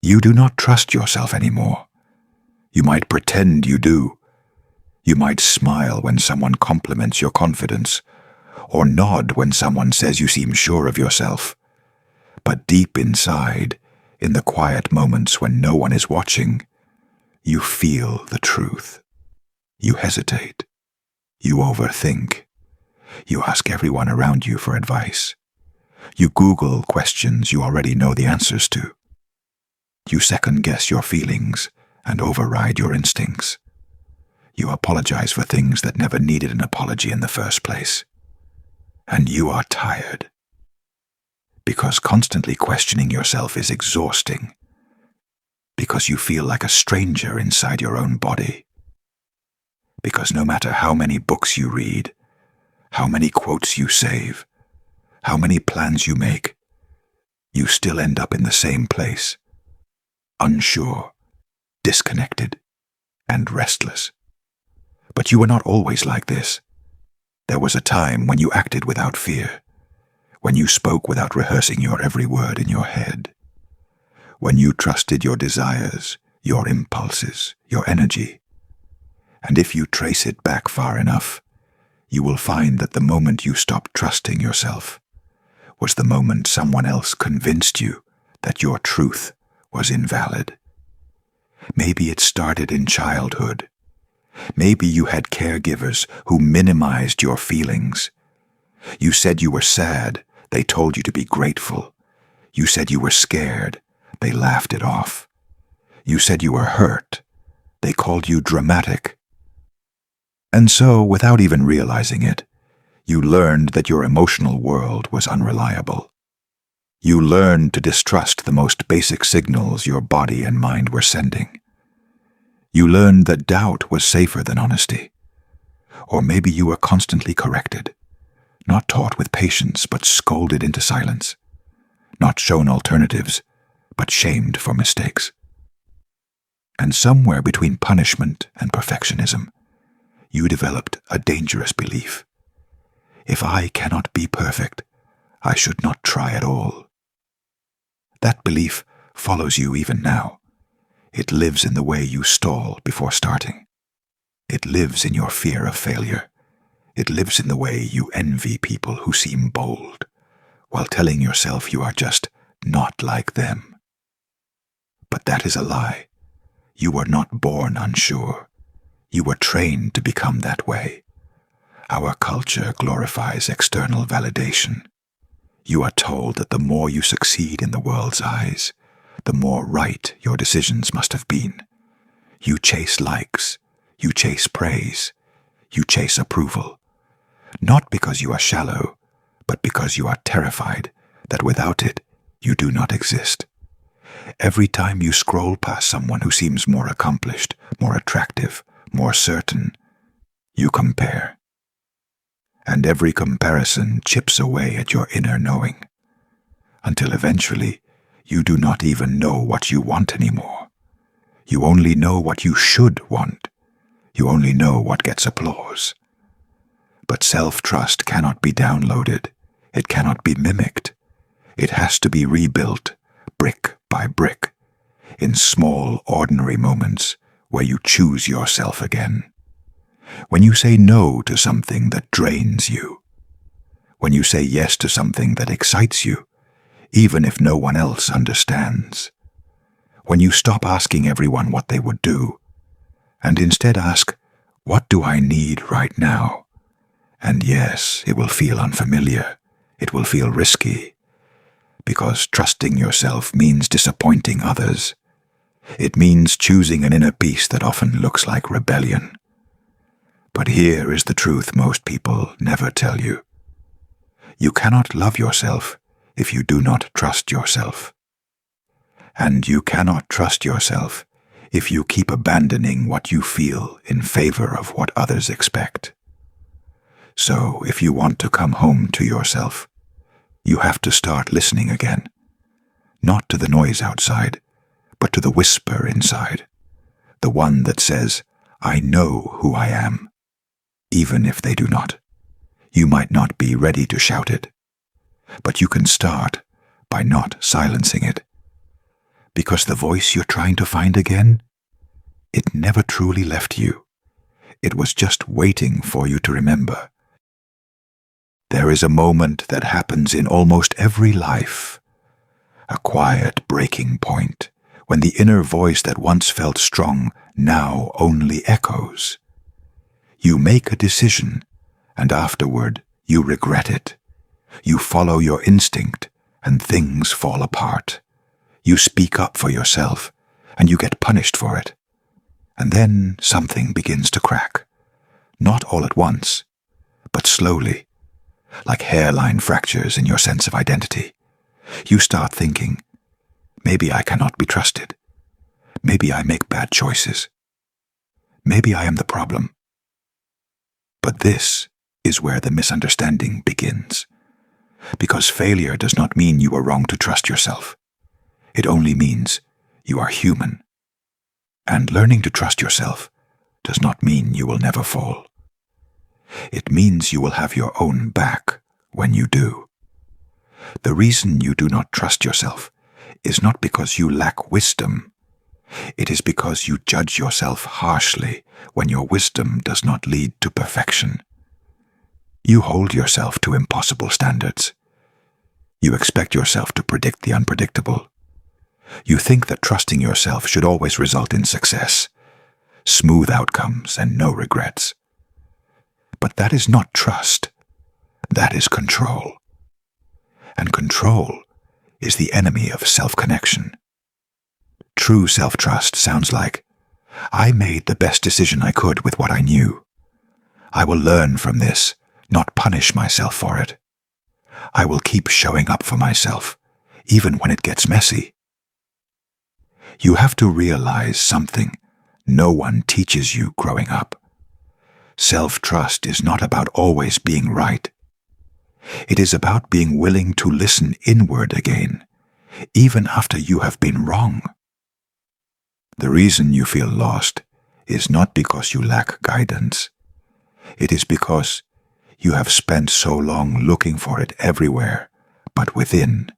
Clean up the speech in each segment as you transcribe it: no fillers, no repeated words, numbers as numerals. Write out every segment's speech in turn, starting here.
You do not trust yourself anymore. You might pretend you do. You might smile when someone compliments your confidence, or nod when someone says you seem sure of yourself. But deep inside, in the quiet moments when no one is watching, you feel the truth. You hesitate. You overthink. You ask everyone around you for advice. You Google questions you already know the answers to. You second-guess your feelings and override your instincts. You apologize for things that never needed an apology in the first place. And you are tired. Because constantly questioning yourself is exhausting. Because you feel like a stranger inside your own body. Because no matter how many books you read, how many quotes you save, how many plans you make, you still end up in the same place, unsure, disconnected, and restless. But you were not always like this. There was a time when you acted without fear, when you spoke without rehearsing your every word in your head, when you trusted your desires, your impulses, your energy. And if you trace it back far enough, you will find that the moment you stopped trusting yourself was the moment someone else convinced you that your truth was invalid. Maybe it started in childhood. Maybe you had caregivers who minimized your feelings. You said you were sad, they told you to be grateful. You said you were scared, they laughed it off. You said you were hurt, they called you dramatic. And so, without even realizing it, you learned that your emotional world was unreliable. You learned to distrust the most basic signals your body and mind were sending. You learned that doubt was safer than honesty. Or maybe you were constantly corrected, not taught with patience but scolded into silence, not shown alternatives but shamed for mistakes. And somewhere between punishment and perfectionism, you developed a dangerous belief. If I cannot be perfect, I should not try at all. That belief follows you even now. It lives in the way you stall before starting. It lives in your fear of failure. It lives in the way you envy people who seem bold, while telling yourself you are just not like them. But that is a lie. You were not born unsure. You were trained to become that way. Our culture glorifies external validation. You are told that the more you succeed in the world's eyes, the more right your decisions must have been. You chase likes, you chase praise, you chase approval. Not because you are shallow, but because you are terrified that without it, you do not exist. Every time you scroll past someone who seems more accomplished, more attractive, more certain, you compare. And every comparison chips away at your inner knowing, until eventually you do not even know what you want anymore. You only know what you should want. You only know what gets applause. But self-trust cannot be downloaded. It cannot be mimicked. It has to be rebuilt, brick by brick, in small, ordinary moments where you choose yourself again. When you say no to something that drains you. When you say yes to something that excites you, even if no one else understands. When you stop asking everyone what they would do, and instead ask, what do I need right now? And yes, it will feel unfamiliar. It will feel risky. Because trusting yourself means disappointing others. It means choosing an inner peace that often looks like rebellion. But here is the truth most people never tell you. You cannot love yourself if you do not trust yourself. And you cannot trust yourself if you keep abandoning what you feel in favor of what others expect. So if you want to come home to yourself, you have to start listening again, not to the noise outside, but to the whisper inside, the one that says, I know who I am. Even if they do not. You might not be ready to shout it, but you can start by not silencing it, Because the voice you're trying to find again, it never truly left you. It was just waiting for you to remember. There is a moment that happens in almost every life, a quiet breaking point, when the inner voice that once felt strong now only echoes. You make a decision, and afterward you regret it. You follow your instinct, and things fall apart. You speak up for yourself, and you get punished for it. And then something begins to crack. Not all at once, but slowly, like hairline fractures in your sense of identity. You start thinking, maybe I cannot be trusted. Maybe I make bad choices. Maybe I am the problem. But this is where the misunderstanding begins. Because failure does not mean you were wrong to trust yourself. It only means you are human. And learning to trust yourself does not mean you will never fall. It means you will have your own back when you do. The reason you do not trust yourself is not because you lack wisdom. It is because you judge yourself harshly when your wisdom does not lead to perfection. You hold yourself to impossible standards. You expect yourself to predict the unpredictable. You think that trusting yourself should always result in success, smooth outcomes, and no regrets. But that is not trust. That is control. And control is the enemy of self-connection. True self-trust sounds like, I made the best decision I could with what I knew. I will learn from this, not punish myself for it. I will keep showing up for myself, even when it gets messy. You have to realize something no one teaches you growing up. Self-trust is not about always being right. It is about being willing to listen inward again, even after you have been wrong. The reason you feel lost is not because you lack guidance. It is because you have spent so long looking for it everywhere, but within.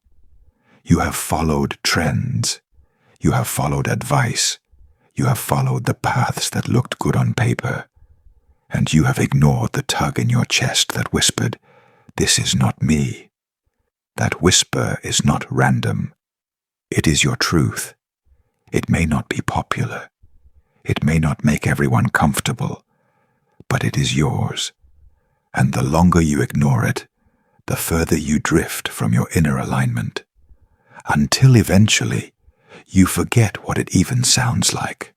You have followed trends. You have followed advice. You have followed the paths that looked good on paper. And you have ignored the tug in your chest that whispered, "This is not me." That whisper is not random. It is your truth. It may not be popular. It may not make everyone comfortable, but it is yours. And the longer you ignore it, the further you drift from your inner alignment, until eventually you forget what it even sounds like.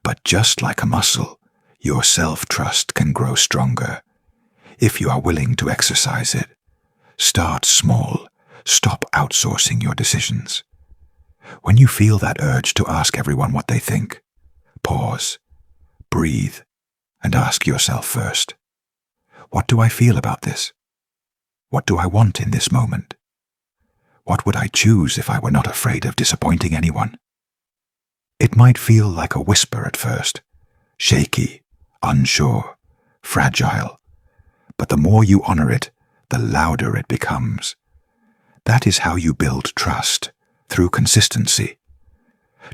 But just like a muscle, your self-trust can grow stronger if you are willing to exercise it. Start small. Stop outsourcing your decisions. When you feel that urge to ask everyone what they think, pause, breathe, and ask yourself first, what do I feel about this? What do I want in this moment? What would I choose if I were not afraid of disappointing anyone? It might feel like a whisper at first, shaky, unsure, fragile, but the more you honor it, the louder it becomes. That is how you build trust, through consistency.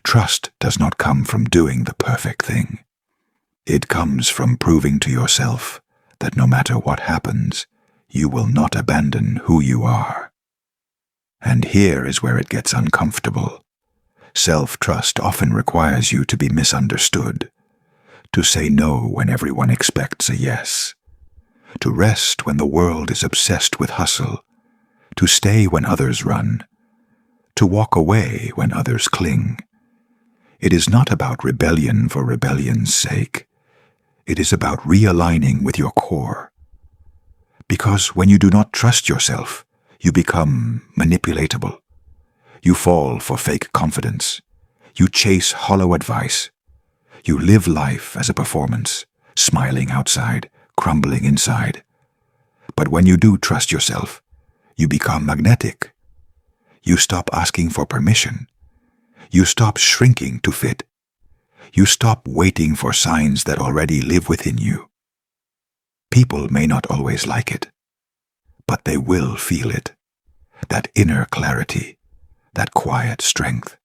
Trust does not come from doing the perfect thing. It comes from proving to yourself that no matter what happens, you will not abandon who you are. And here is where it gets uncomfortable. Self-trust often requires you to be misunderstood, to say no when everyone expects a yes, to rest when the world is obsessed with hustle, to stay when others run, to walk away when others cling. It is not about rebellion for rebellion's sake. It is about realigning with your core. Because when you do not trust yourself, you become manipulatable. You fall for fake confidence. You chase hollow advice. You live life as a performance, smiling outside, crumbling inside. But when you do trust yourself, you become magnetic. You stop asking for permission. You stop shrinking to fit. You stop waiting for signs that already live within you. People may not always like it, but they will feel it. That inner clarity, that quiet strength,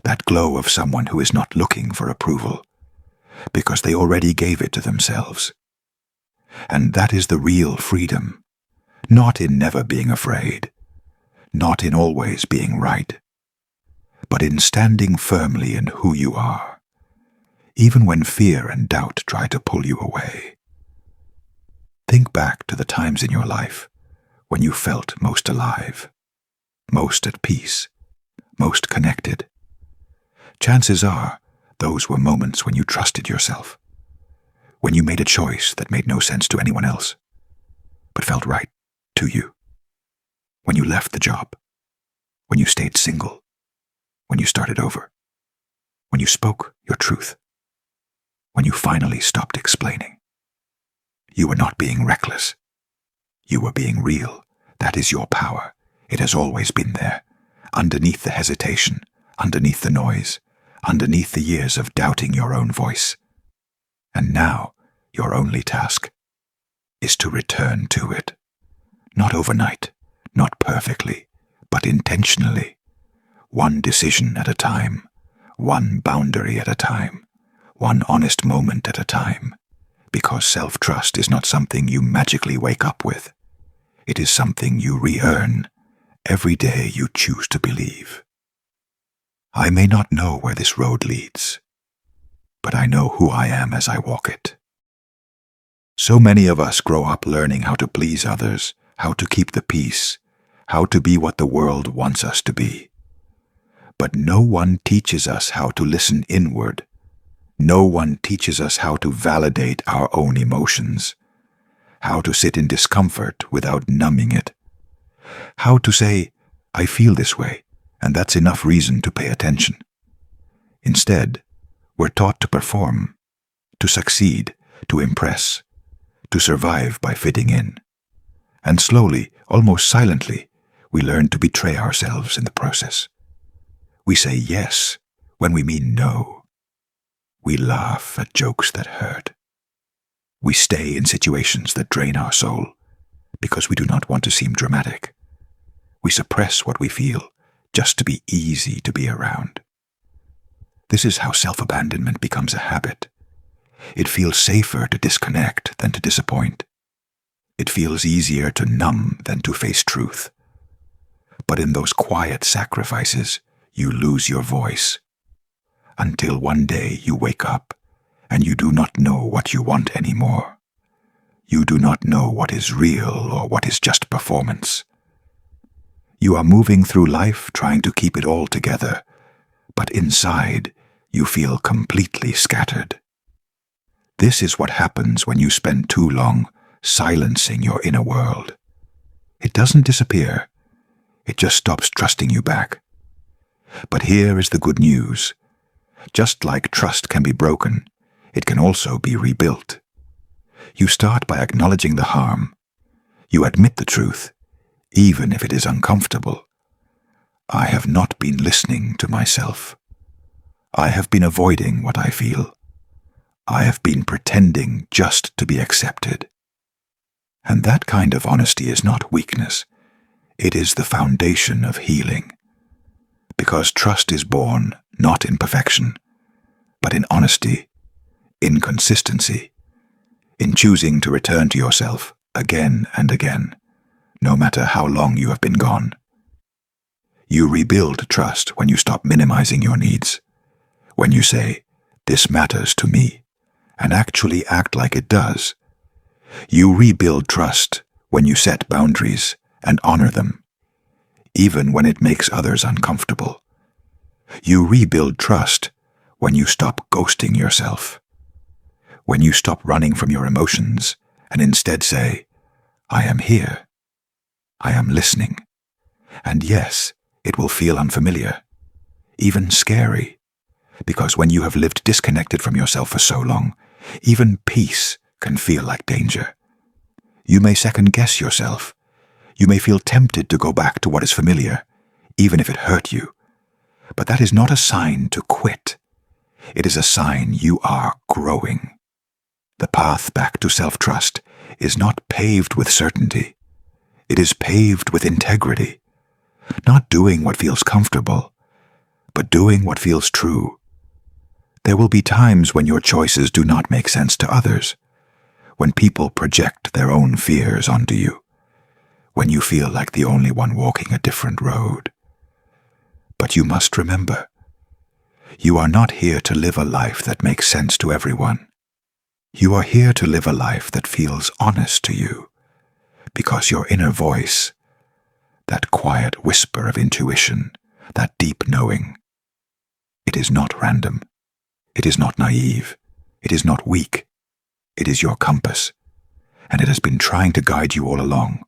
that glow of someone who is not looking for approval, because they already gave it to themselves. And that is the real freedom, not in never being afraid, not in always being right, but in standing firmly in who you are, even when fear and doubt try to pull you away. Think back to the times in your life when you felt most alive, most at peace, most connected. Chances are those were moments when you trusted yourself, when you made a choice that made no sense to anyone else, but felt right to you. When you left the job, when you stayed single, when you started over, when you spoke your truth, when you finally stopped explaining. You were not being reckless. You were being real. That is your power. It has always been there, underneath the hesitation, underneath the noise, underneath the years of doubting your own voice. And now, your only task is to return to it. Not overnight, not perfectly, but intentionally. One decision at a time, one boundary at a time, one honest moment at a time. Because self-trust is not something you magically wake up with. It is something you re-earn every day you choose to believe. I may not know where this road leads, but I know who I am as I walk it. So many of us grow up learning how to please others, how to keep the peace, how to be what the world wants us to be. But no one teaches us how to listen inward. No one teaches us how to validate our own emotions, how to sit in discomfort without numbing it, how to say, I feel this way, and that's enough reason to pay attention. Instead, we're taught to perform, to succeed, to impress, to survive by fitting in. And slowly, almost silently, we learn to betray ourselves in the process. We say yes when we mean no. We laugh at jokes that hurt. We stay in situations that drain our soul because we do not want to seem dramatic. We suppress what we feel just to be easy to be around. This is how self-abandonment becomes a habit. It feels safer to disconnect than to disappoint. It feels easier to numb than to face truth. But in those quiet sacrifices, you lose your voice. Until one day you wake up and you do not know what you want anymore. You do not know what is real or what is just performance. You are moving through life trying to keep it all together, but inside you feel completely scattered. This is what happens when you spend too long silencing your inner world. It doesn't disappear. It just stops trusting you back. But here is the good news. Just like trust can be broken, it can also be rebuilt. You start by acknowledging the harm. You admit the truth, even if it is uncomfortable. I have not been listening to myself. I have been avoiding what I feel. I have been pretending just to be accepted. And that kind of honesty is not weakness. It is the foundation of healing. Because trust is born not in perfection, but in honesty, in consistency, in choosing to return to yourself again and again, no matter how long you have been gone. You rebuild trust when you stop minimizing your needs, when you say, "This matters to me," and actually act like it does. You rebuild trust when you set boundaries and honor them, even when it makes others uncomfortable. You rebuild trust when you stop ghosting yourself, when you stop running from your emotions and instead say, "I am here. I am listening." And yes, it will feel unfamiliar, even scary, because when you have lived disconnected from yourself for so long, even peace can feel like danger. You may second-guess yourself. You may feel tempted to go back to what is familiar, even if it hurt you. But that is not a sign to quit. It is a sign you are growing. The path back to self-trust is not paved with certainty. It is paved with integrity. Not doing what feels comfortable, but doing what feels true. There will be times when your choices do not make sense to others, when people project their own fears onto you, when you feel like the only one walking a different road. But you must remember, you are not here to live a life that makes sense to everyone. You are here to live a life that feels honest to you, because your inner voice, that quiet whisper of intuition, that deep knowing, it is not random. It is not naive. It is not weak. It is your compass, and it has been trying to guide you all along.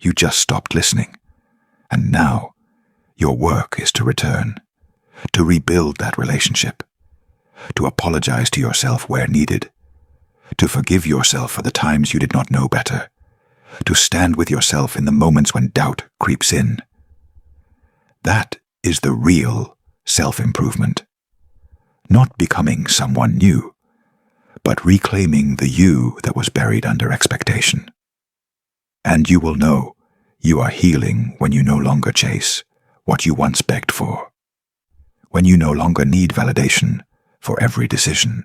You just stopped listening, and now your work is to return, to rebuild that relationship, to apologize to yourself where needed, to forgive yourself for the times you did not know better, to stand with yourself in the moments when doubt creeps in. That is the real self-improvement. Not becoming someone new, but reclaiming the you that was buried under expectation. And you will know you are healing when you no longer chase what you once begged for, when you no longer need validation for every decision,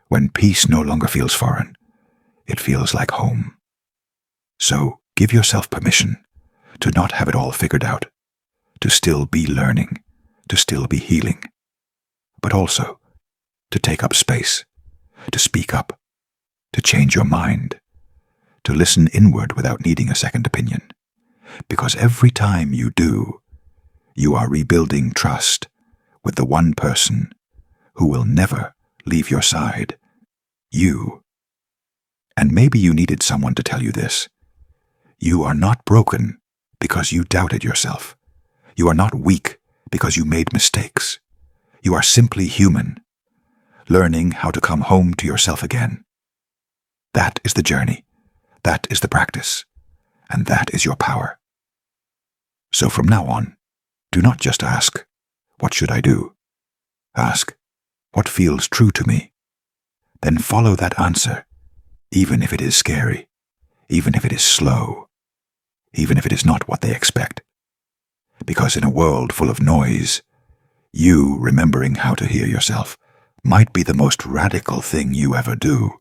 when peace no longer feels foreign, it feels like home. So give yourself permission to not have it all figured out, to still be learning, to still be healing, but also to take up space, to speak up, to change your mind, to listen inward without needing a second opinion. Because every time you do, you are rebuilding trust with the one person who will never leave your side, you. And maybe you needed someone to tell you this. You are not broken because you doubted yourself. You are not weak because you made mistakes. You are simply human, learning how to come home to yourself again. That is the journey, that is the practice, and that is your power. So from now on, do not just ask, what should I do? Ask, what feels true to me? Then follow that answer, even if it is scary, even if it is slow, even if it is not what they expect. Because in a world full of noise, you remembering how to hear yourself might be the most radical thing you ever do.